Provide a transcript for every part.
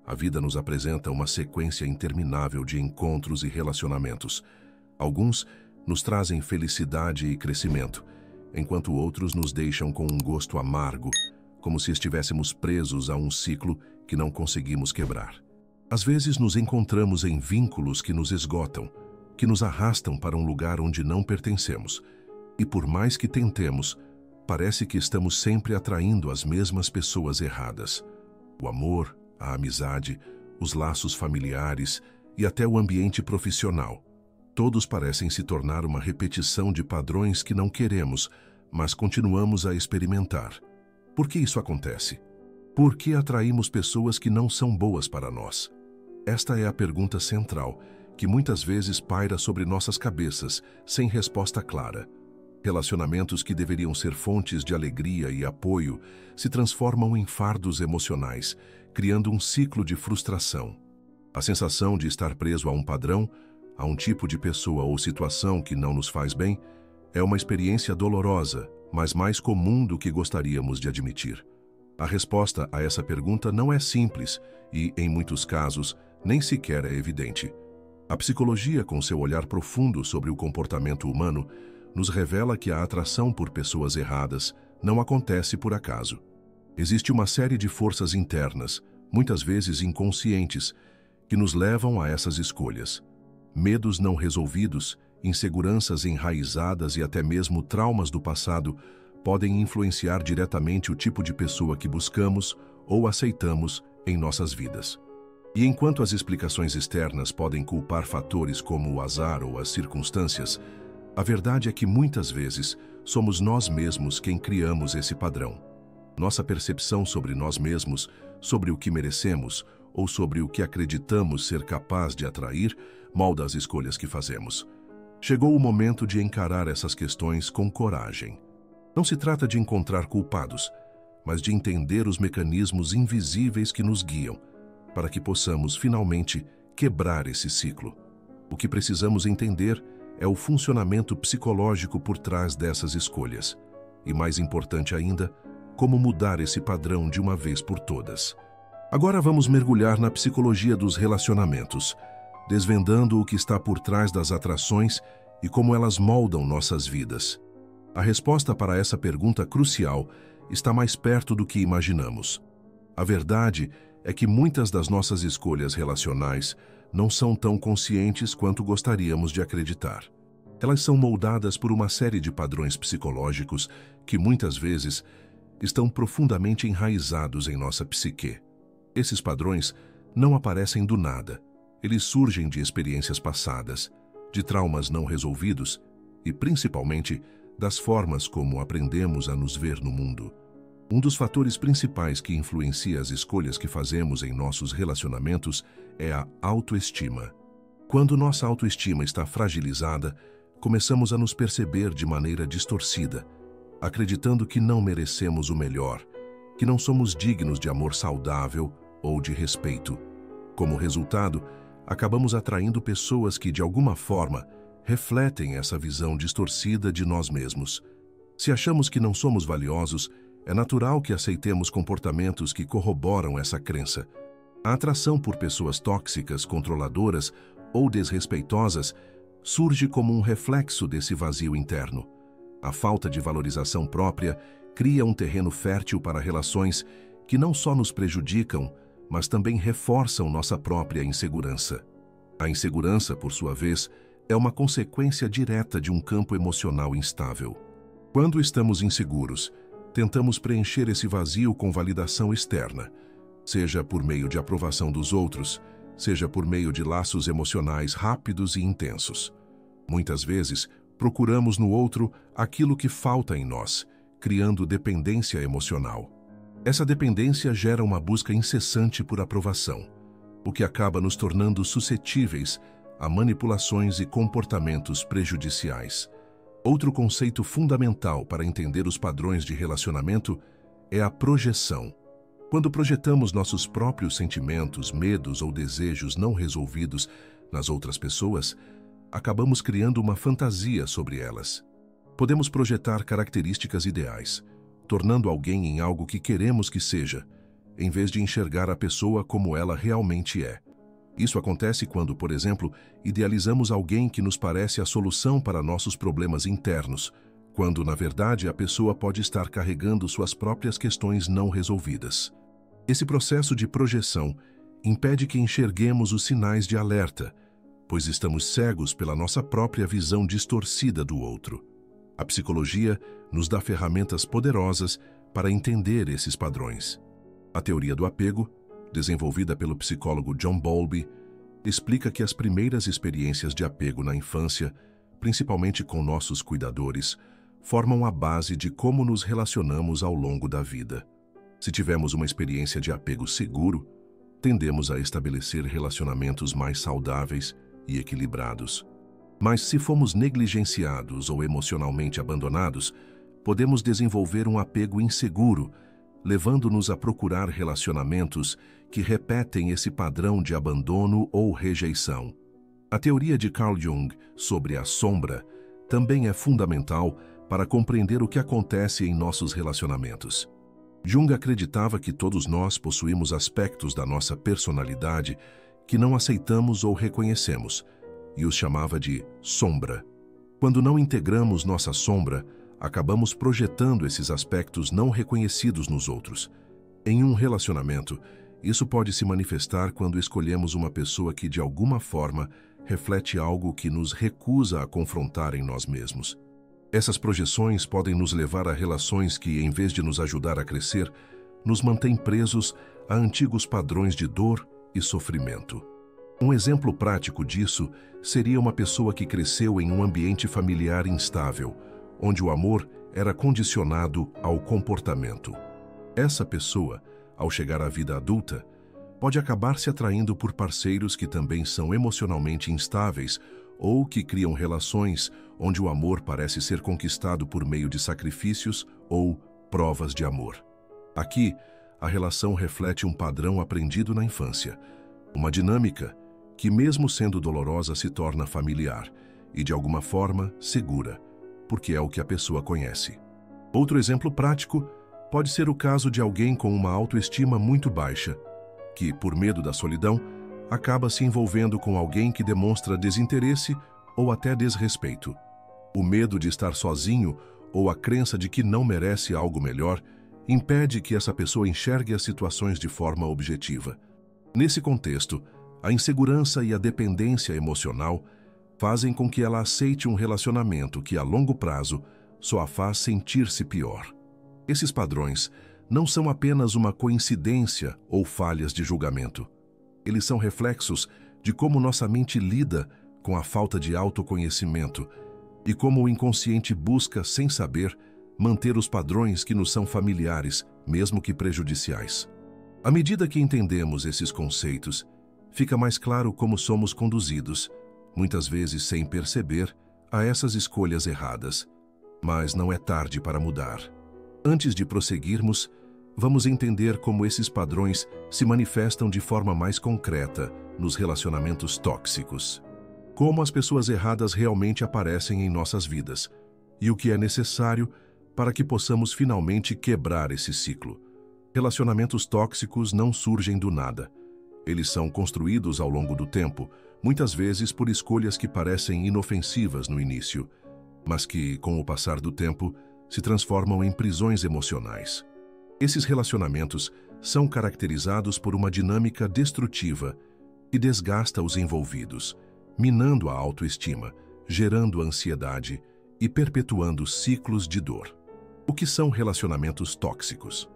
A vida nos apresenta uma sequência interminável de encontros e relacionamentos. Alguns nos trazem felicidade e crescimento, enquanto outros nos deixam com um gosto amargo, como se estivéssemos presos a um ciclo que não conseguimos quebrar. Às vezes nos encontramos em vínculos que nos esgotam, que nos arrastam para um lugar onde não pertencemos. E por mais que tentemos, parece que estamos sempre atraindo as mesmas pessoas erradas. O amor, a amizade, os laços familiares e até o ambiente profissional. Todos parecem se tornar uma repetição de padrões que não queremos, mas continuamos a experimentar. Por que isso acontece? Por que atraímos pessoas que não são boas para nós? Esta é a pergunta central, que muitas vezes paira sobre nossas cabeças, sem resposta clara. Relacionamentos que deveriam ser fontes de alegria e apoio se transformam em fardos emocionais, criando um ciclo de frustração. A sensação de estar preso a um padrão, a um tipo de pessoa ou situação que não nos faz bem, é uma experiência dolorosa, mas mais comum do que gostaríamos de admitir. A resposta a essa pergunta não é simples e, em muitos casos, nem sequer é evidente. A psicologia, com seu olhar profundo sobre o comportamento humano, nos revela que a atração por pessoas erradas não acontece por acaso. Existe uma série de forças internas, muitas vezes inconscientes, que nos levam a essas escolhas. Medos não resolvidos, inseguranças enraizadas e até mesmo traumas do passado podem influenciar diretamente o tipo de pessoa que buscamos ou aceitamos em nossas vidas. E enquanto as explicações externas podem culpar fatores como o azar ou as circunstâncias, a verdade é que muitas vezes somos nós mesmos quem criamos esse padrão. Nossa percepção sobre nós mesmos, sobre o que merecemos ou sobre o que acreditamos ser capaz de atrair, molda as escolhas que fazemos. Chegou o momento de encarar essas questões com coragem. Não se trata de encontrar culpados, mas de entender os mecanismos invisíveis que nos guiam, para que possamos, finalmente, quebrar esse ciclo. O que precisamos entender é o funcionamento psicológico por trás dessas escolhas. E, mais importante ainda, como mudar esse padrão de uma vez por todas. Agora vamos mergulhar na psicologia dos relacionamentos, desvendando o que está por trás das atrações e como elas moldam nossas vidas. A resposta para essa pergunta crucial está mais perto do que imaginamos. A verdade é que muitas das nossas escolhas relacionais não são tão conscientes quanto gostaríamos de acreditar. Elas são moldadas por uma série de padrões psicológicos que, muitas vezes, estão profundamente enraizados em nossa psique. Esses padrões não aparecem do nada. Eles surgem de experiências passadas, de traumas não resolvidos e, principalmente, das formas como aprendemos a nos ver no mundo. Um dos fatores principais que influencia as escolhas que fazemos em nossos relacionamentos é a autoestima. Quando nossa autoestima está fragilizada, começamos a nos perceber de maneira distorcida, acreditando que não merecemos o melhor, que não somos dignos de amor saudável ou de respeito. Como resultado, acabamos atraindo pessoas que, de alguma forma, refletem essa visão distorcida de nós mesmos. Se achamos que não somos valiosos, é natural que aceitemos comportamentos que corroboram essa crença. A atração por pessoas tóxicas, controladoras ou desrespeitosas surge como um reflexo desse vazio interno. A falta de valorização própria cria um terreno fértil para relações que não só nos prejudicam, mas também reforçam nossa própria insegurança. A insegurança, por sua vez, é uma consequência direta de um campo emocional instável. Quando estamos inseguros, tentamos preencher esse vazio com validação externa, seja por meio de aprovação dos outros, seja por meio de laços emocionais rápidos e intensos. Muitas vezes, procuramos no outro aquilo que falta em nós, criando dependência emocional. Essa dependência gera uma busca incessante por aprovação, o que acaba nos tornando suscetíveis a manipulações e comportamentos prejudiciais. Outro conceito fundamental para entender os padrões de relacionamento é a projeção. Quando projetamos nossos próprios sentimentos, medos ou desejos não resolvidos nas outras pessoas, acabamos criando uma fantasia sobre elas. Podemos projetar características ideais, tornando alguém em algo que queremos que seja, em vez de enxergar a pessoa como ela realmente é. Isso acontece quando, por exemplo, idealizamos alguém que nos parece a solução para nossos problemas internos, quando, na verdade, a pessoa pode estar carregando suas próprias questões não resolvidas. Esse processo de projeção impede que enxerguemos os sinais de alerta, pois estamos cegos pela nossa própria visão distorcida do outro. A psicologia nos dá ferramentas poderosas para entender esses padrões. A teoria do apego, desenvolvida pelo psicólogo John Bowlby, explica que as primeiras experiências de apego na infância, principalmente com nossos cuidadores, formam a base de como nos relacionamos ao longo da vida. Se tivermos uma experiência de apego seguro, tendemos a estabelecer relacionamentos mais saudáveis e equilibrados. Mas se fomos negligenciados ou emocionalmente abandonados, podemos desenvolver um apego inseguro, levando-nos a procurar relacionamentos que repetem esse padrão de abandono ou rejeição. A teoria de Carl Jung sobre a sombra também é fundamental para compreender o que acontece em nossos relacionamentos. Jung acreditava que todos nós possuímos aspectos da nossa personalidade que não aceitamos ou reconhecemos, e os chamava de sombra. Quando não integramos nossa sombra, acabamos projetando esses aspectos não reconhecidos nos outros. Em um relacionamento, isso pode se manifestar quando escolhemos uma pessoa que, de alguma forma, reflete algo que nos recusa a confrontar em nós mesmos. Essas projeções podem nos levar a relações que, em vez de nos ajudar a crescer, nos mantêm presos a antigos padrões de dor e sofrimento. Um exemplo prático disso seria uma pessoa que cresceu em um ambiente familiar instável, onde o amor era condicionado ao comportamento. Essa pessoa, ao chegar à vida adulta, pode acabar se atraindo por parceiros que também são emocionalmente instáveis ou que criam relações onde o amor parece ser conquistado por meio de sacrifícios ou provas de amor. Aqui, a relação reflete um padrão aprendido na infância, uma dinâmica que, mesmo sendo dolorosa, se torna familiar e, de alguma forma, segura, porque é o que a pessoa conhece. Outro exemplo prático pode ser o caso de alguém com uma autoestima muito baixa, que, por medo da solidão, acaba se envolvendo com alguém que demonstra desinteresse ou até desrespeito. O medo de estar sozinho ou a crença de que não merece algo melhor impede que essa pessoa enxergue as situações de forma objetiva. Nesse contexto, a insegurança e a dependência emocional fazem com que ela aceite um relacionamento que, a longo prazo, só a faz sentir-se pior. Esses padrões não são apenas uma coincidência ou falhas de julgamento. Eles são reflexos de como nossa mente lida com a falta de autoconhecimento e como o inconsciente busca, sem saber, manter os padrões que nos são familiares, mesmo que prejudiciais. À medida que entendemos esses conceitos, fica mais claro como somos conduzidos, muitas vezes sem perceber, a essas escolhas erradas. Mas não é tarde para mudar. Antes de prosseguirmos, vamos entender como esses padrões se manifestam de forma mais concreta nos relacionamentos tóxicos. Como as pessoas erradas realmente aparecem em nossas vidas e o que é necessário para que possamos finalmente quebrar esse ciclo. Relacionamentos tóxicos não surgem do nada. Eles são construídos ao longo do tempo, muitas vezes por escolhas que parecem inofensivas no início, mas que, com o passar do tempo, se transformam em prisões emocionais. Esses relacionamentos são caracterizados por uma dinâmica destrutiva que desgasta os envolvidos, minando a autoestima, gerando ansiedade e perpetuando ciclos de dor. O que são relacionamentos tóxicos?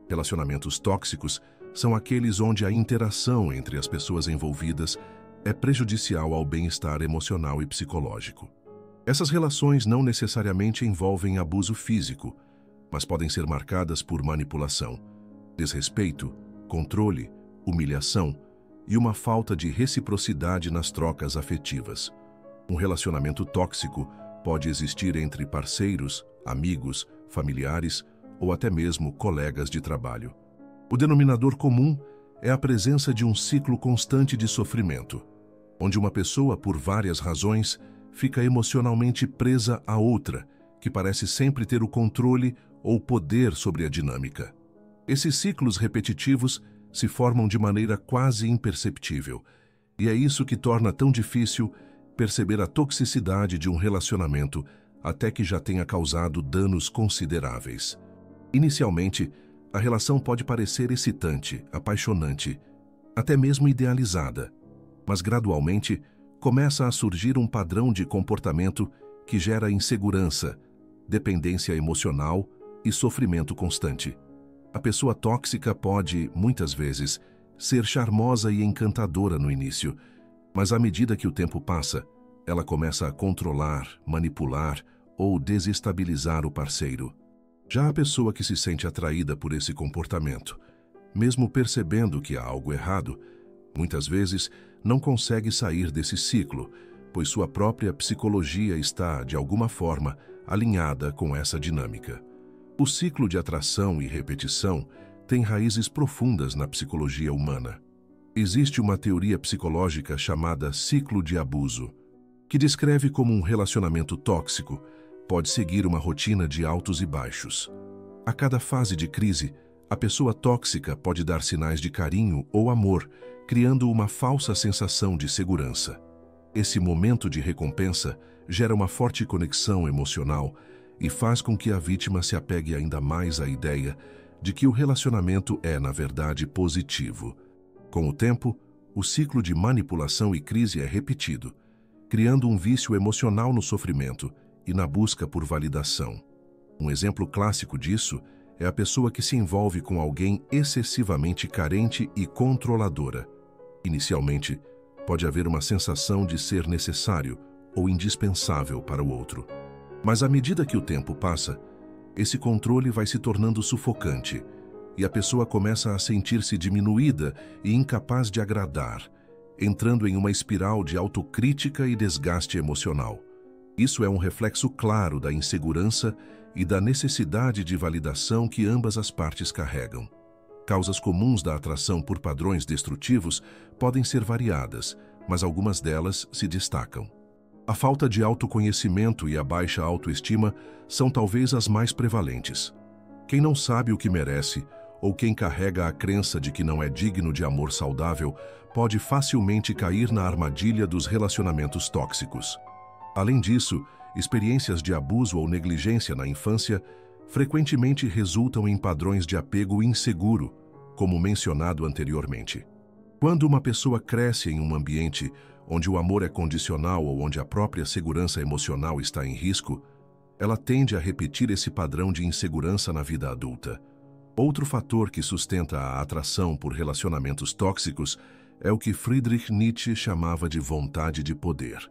Relacionamentos tóxicos são aqueles onde a interação entre as pessoas envolvidas é prejudicial ao bem-estar emocional e psicológico. Essas relações não necessariamente envolvem abuso físico, mas podem ser marcadas por manipulação, desrespeito, controle, humilhação e uma falta de reciprocidade nas trocas afetivas. Um relacionamento tóxico pode existir entre parceiros, amigos, familiares ou até mesmo colegas de trabalho. O denominador comum é a presença de um ciclo constante de sofrimento, onde uma pessoa, por várias razões, fica emocionalmente presa a outra, que parece sempre ter o controle ou poder sobre a dinâmica. Esses ciclos repetitivos se formam de maneira quase imperceptível, e é isso que torna tão difícil perceber a toxicidade de um relacionamento até que já tenha causado danos consideráveis. Inicialmente, a relação pode parecer excitante, apaixonante, até mesmo idealizada, mas gradualmente começa a surgir um padrão de comportamento que gera insegurança, dependência emocional e sofrimento constante. A pessoa tóxica pode, muitas vezes, ser charmosa e encantadora no início, mas à medida que o tempo passa, ela começa a controlar, manipular ou desestabilizar o parceiro. Já a pessoa que se sente atraída por esse comportamento, mesmo percebendo que há algo errado, muitas vezes não consegue sair desse ciclo, pois sua própria psicologia está, de alguma forma, alinhada com essa dinâmica. O ciclo de atração e repetição tem raízes profundas na psicologia humana. Existe uma teoria psicológica chamada ciclo de abuso, que descreve como um relacionamento tóxico pode seguir uma rotina de altos e baixos. A cada fase de crise, a pessoa tóxica pode dar sinais de carinho ou amor, criando uma falsa sensação de segurança. Esse momento de recompensa gera uma forte conexão emocional e faz com que a vítima se apegue ainda mais à ideia de que o relacionamento é, na verdade, positivo. Com o tempo, o ciclo de manipulação e crise é repetido, criando um vício emocional no sofrimento e na busca por validação. Um exemplo clássico disso é a pessoa que se envolve com alguém excessivamente carente e controladora. Inicialmente, pode haver uma sensação de ser necessário ou indispensável para o outro. Mas à medida que o tempo passa, esse controle vai se tornando sufocante e a pessoa começa a sentir-se diminuída e incapaz de agradar, entrando em uma espiral de autocrítica e desgaste emocional. Isso é um reflexo claro da insegurança e da necessidade de validação que ambas as partes carregam. Causas comuns da atração por padrões destrutivos podem ser variadas, mas algumas delas se destacam. A falta de autoconhecimento e a baixa autoestima são talvez as mais prevalentes. Quem não sabe o que merece, ou quem carrega a crença de que não é digno de amor saudável, pode facilmente cair na armadilha dos relacionamentos tóxicos. Além disso, experiências de abuso ou negligência na infância frequentemente resultam em padrões de apego inseguro, como mencionado anteriormente. Quando uma pessoa cresce em um ambiente onde o amor é condicional ou onde a própria segurança emocional está em risco, ela tende a repetir esse padrão de insegurança na vida adulta. Outro fator que sustenta a atração por relacionamentos tóxicos é o que Friedrich Nietzsche chamava de vontade de poder.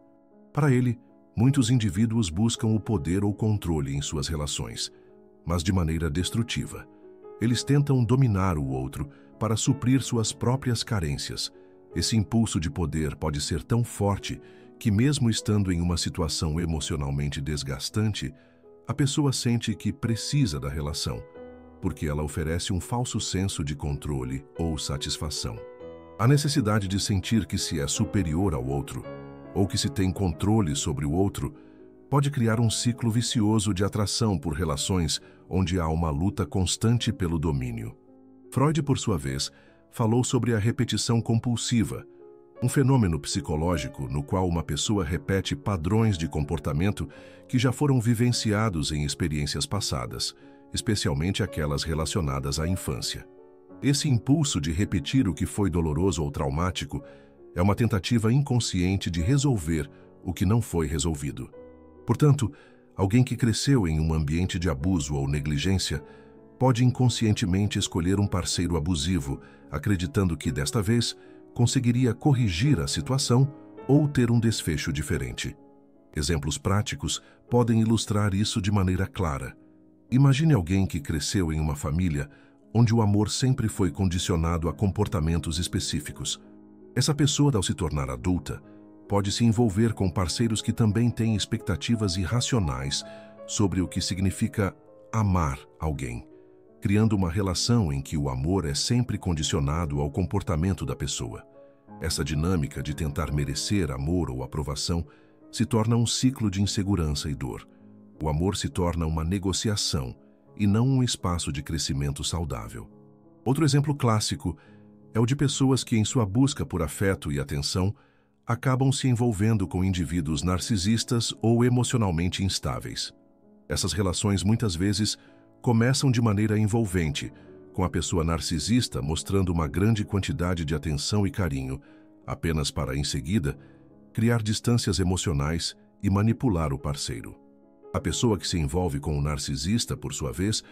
Para ele, muitos indivíduos buscam o poder ou controle em suas relações, mas de maneira destrutiva. Eles tentam dominar o outro para suprir suas próprias carências. Esse impulso de poder pode ser tão forte que, mesmo estando em uma situação emocionalmente desgastante, a pessoa sente que precisa da relação, porque ela oferece um falso senso de controle ou satisfação. A necessidade de sentir que se é superior ao outro, ou que se tem controle sobre o outro, pode criar um ciclo vicioso de atração por relações onde há uma luta constante pelo domínio. Freud, por sua vez, falou sobre a repetição compulsiva, um fenômeno psicológico no qual uma pessoa repete padrões de comportamento que já foram vivenciados em experiências passadas, especialmente aquelas relacionadas à infância. Esse impulso de repetir o que foi doloroso ou traumático é uma tentativa inconsciente de resolver o que não foi resolvido. Portanto, alguém que cresceu em um ambiente de abuso ou negligência pode inconscientemente escolher um parceiro abusivo, acreditando que, desta vez, conseguiria corrigir a situação ou ter um desfecho diferente. Exemplos práticos podem ilustrar isso de maneira clara. Imagine alguém que cresceu em uma família onde o amor sempre foi condicionado a comportamentos específicos. Essa pessoa, ao se tornar adulta, pode se envolver com parceiros que também têm expectativas irracionais sobre o que significa amar alguém, criando uma relação em que o amor é sempre condicionado ao comportamento da pessoa. Essa dinâmica de tentar merecer amor ou aprovação se torna um ciclo de insegurança e dor. O amor se torna uma negociação e não um espaço de crescimento saudável. Outro exemplo clássico é o de pessoas que, em sua busca por afeto e atenção, acabam se envolvendo com indivíduos narcisistas ou emocionalmente instáveis. Essas relações muitas vezes começam de maneira envolvente, com a pessoa narcisista mostrando uma grande quantidade de atenção e carinho, apenas para, em seguida, criar distâncias emocionais e manipular o parceiro. A pessoa que se envolve com o narcisista, por sua vez,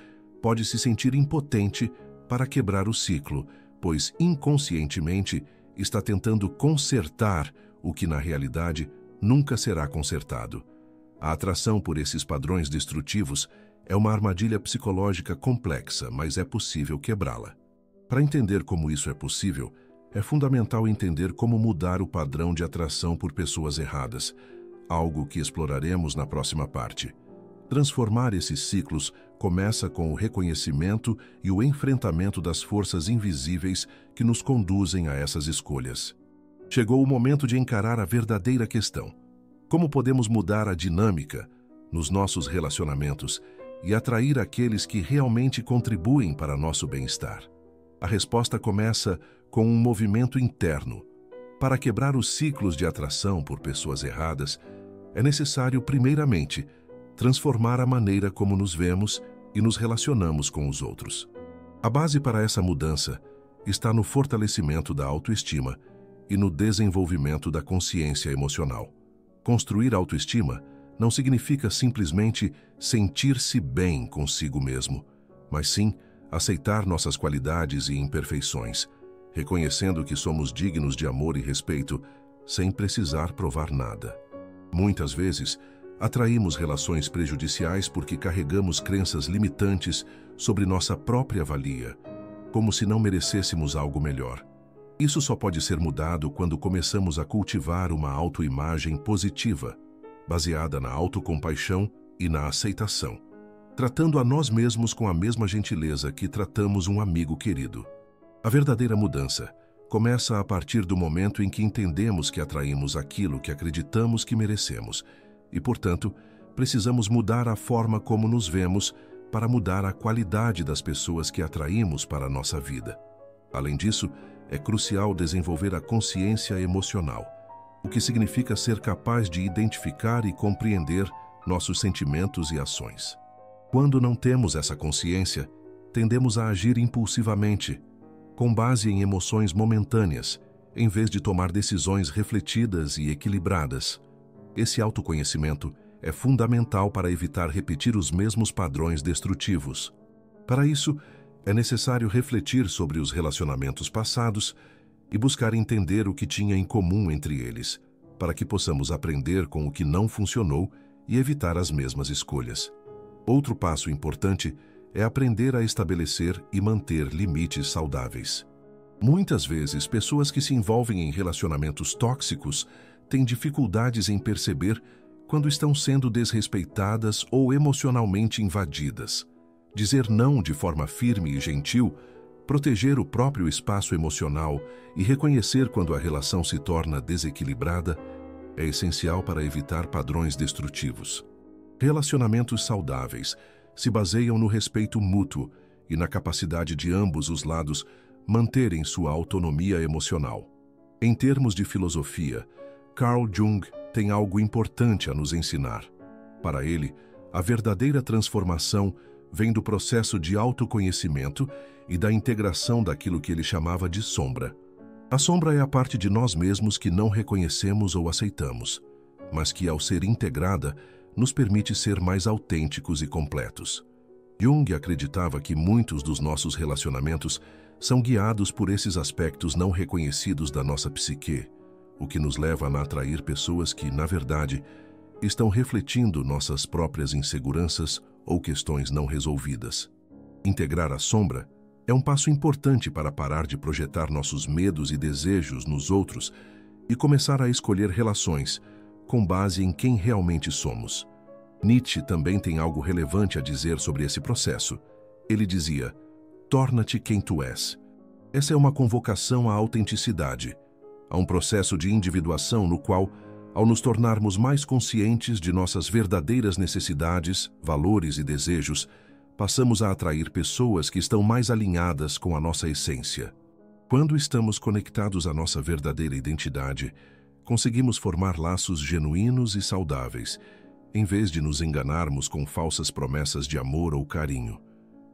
pode se sentir impotente para quebrar o ciclo, pois inconscientemente está tentando consertar o que na realidade nunca será consertado. A atração por esses padrões destrutivos é uma armadilha psicológica complexa, mas é possível quebrá-la. Para entender como isso é possível, é fundamental entender como mudar o padrão de atração por pessoas erradas, algo que exploraremos na próxima parte. Transformar esses ciclos começa com o reconhecimento e o enfrentamento das forças invisíveis que nos conduzem a essas escolhas. Chegou o momento de encarar a verdadeira questão: como podemos mudar a dinâmica nos nossos relacionamentos e atrair aqueles que realmente contribuem para nosso bem-estar? A resposta começa com um movimento interno. Para quebrar os ciclos de atração por pessoas erradas, é necessário, primeiramente, transformar a maneira como nos vemos e nos relacionamos com os outros. A base para essa mudança está no fortalecimento da autoestima e no desenvolvimento da consciência emocional. Construir autoestima não significa simplesmente sentir-se bem consigo mesmo, mas sim aceitar nossas qualidades e imperfeições, reconhecendo que somos dignos de amor e respeito, sem precisar provar nada. Muitas vezes, atraímos relações prejudiciais porque carregamos crenças limitantes sobre nossa própria valia, como se não merecêssemos algo melhor. Isso só pode ser mudado quando começamos a cultivar uma autoimagem positiva, baseada na autocompaixão e na aceitação, tratando a nós mesmos com a mesma gentileza que tratamos um amigo querido. A verdadeira mudança começa a partir do momento em que entendemos que atraímos aquilo que acreditamos que merecemos e, portanto, precisamos mudar a forma como nos vemos para mudar a qualidade das pessoas que atraímos para a nossa vida. Além disso, é crucial desenvolver a consciência emocional, o que significa ser capaz de identificar e compreender nossos sentimentos e ações. Quando não temos essa consciência, tendemos a agir impulsivamente, com base em emoções momentâneas, em vez de tomar decisões refletidas e equilibradas. Esse autoconhecimento é fundamental para evitar repetir os mesmos padrões destrutivos. Para isso, é necessário refletir sobre os relacionamentos passados e buscar entender o que tinha em comum entre eles, para que possamos aprender com o que não funcionou e evitar as mesmas escolhas. Outro passo importante é aprender a estabelecer e manter limites saudáveis. Muitas vezes, pessoas que se envolvem em relacionamentos tóxicos têm dificuldades em perceber quando estão sendo desrespeitadas ou emocionalmente invadidas. Dizer não de forma firme e gentil, proteger o próprio espaço emocional e reconhecer quando a relação se torna desequilibrada é essencial para evitar padrões destrutivos. Relacionamentos saudáveis se baseiam no respeito mútuo e na capacidade de ambos os lados manterem sua autonomia emocional. Em termos de filosofia, Carl Jung tem algo importante a nos ensinar. Para ele, a verdadeira transformação vem do processo de autoconhecimento e da integração daquilo que ele chamava de sombra. A sombra é a parte de nós mesmos que não reconhecemos ou aceitamos, mas que, ao ser integrada, nos permite ser mais autênticos e completos. Jung acreditava que muitos dos nossos relacionamentos são guiados por esses aspectos não reconhecidos da nossa psique, o que nos leva a atrair pessoas que, na verdade, estão refletindo nossas próprias inseguranças ou questões não resolvidas. Integrar a sombra é um passo importante para parar de projetar nossos medos e desejos nos outros e começar a escolher relações com base em quem realmente somos. Nietzsche também tem algo relevante a dizer sobre esse processo. Ele dizia: torna-te quem tu és. Essa é uma convocação à autenticidade, a um processo de individuação no qual, ao nos tornarmos mais conscientes de nossas verdadeiras necessidades, valores e desejos, passamos a atrair pessoas que estão mais alinhadas com a nossa essência. Quando estamos conectados à nossa verdadeira identidade, conseguimos formar laços genuínos e saudáveis, em vez de nos enganarmos com falsas promessas de amor ou carinho.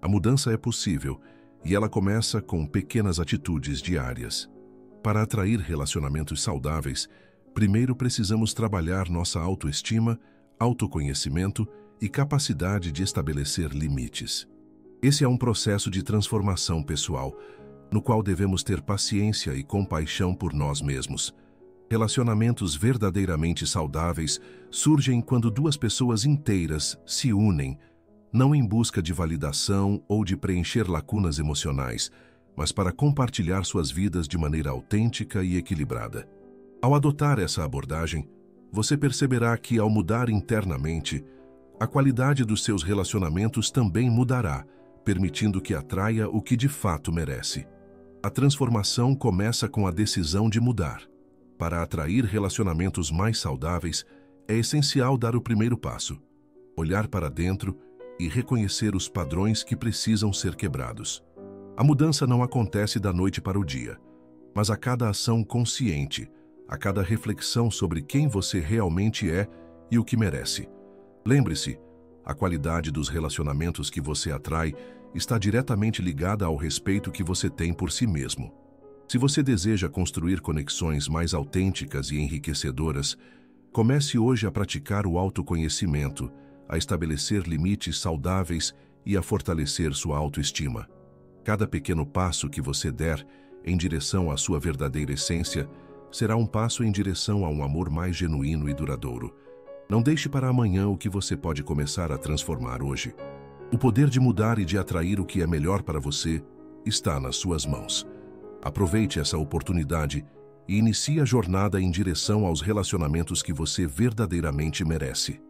A mudança é possível e ela começa com pequenas atitudes diárias. Para atrair relacionamentos saudáveis, primeiro precisamos trabalhar nossa autoestima, autoconhecimento e capacidade de estabelecer limites. Esse é um processo de transformação pessoal, no qual devemos ter paciência e compaixão por nós mesmos. Relacionamentos verdadeiramente saudáveis surgem quando duas pessoas inteiras se unem, não em busca de validação ou de preencher lacunas emocionais, mas para compartilhar suas vidas de maneira autêntica e equilibrada. Ao adotar essa abordagem, você perceberá que, ao mudar internamente, a qualidade dos seus relacionamentos também mudará, permitindo que atraia o que de fato merece. A transformação começa com a decisão de mudar. Para atrair relacionamentos mais saudáveis, é essencial dar o primeiro passo, olhar para dentro e reconhecer os padrões que precisam ser quebrados. A mudança não acontece da noite para o dia, mas a cada ação consciente, a cada reflexão sobre quem você realmente é e o que merece. Lembre-se, a qualidade dos relacionamentos que você atrai está diretamente ligada ao respeito que você tem por si mesmo. Se você deseja construir conexões mais autênticas e enriquecedoras, comece hoje a praticar o autoconhecimento, a estabelecer limites saudáveis e a fortalecer sua autoestima. Cada pequeno passo que você der em direção à sua verdadeira essência será um passo em direção a um amor mais genuíno e duradouro. Não deixe para amanhã o que você pode começar a transformar hoje. O poder de mudar e de atrair o que é melhor para você está nas suas mãos. Aproveite essa oportunidade e inicie a jornada em direção aos relacionamentos que você verdadeiramente merece.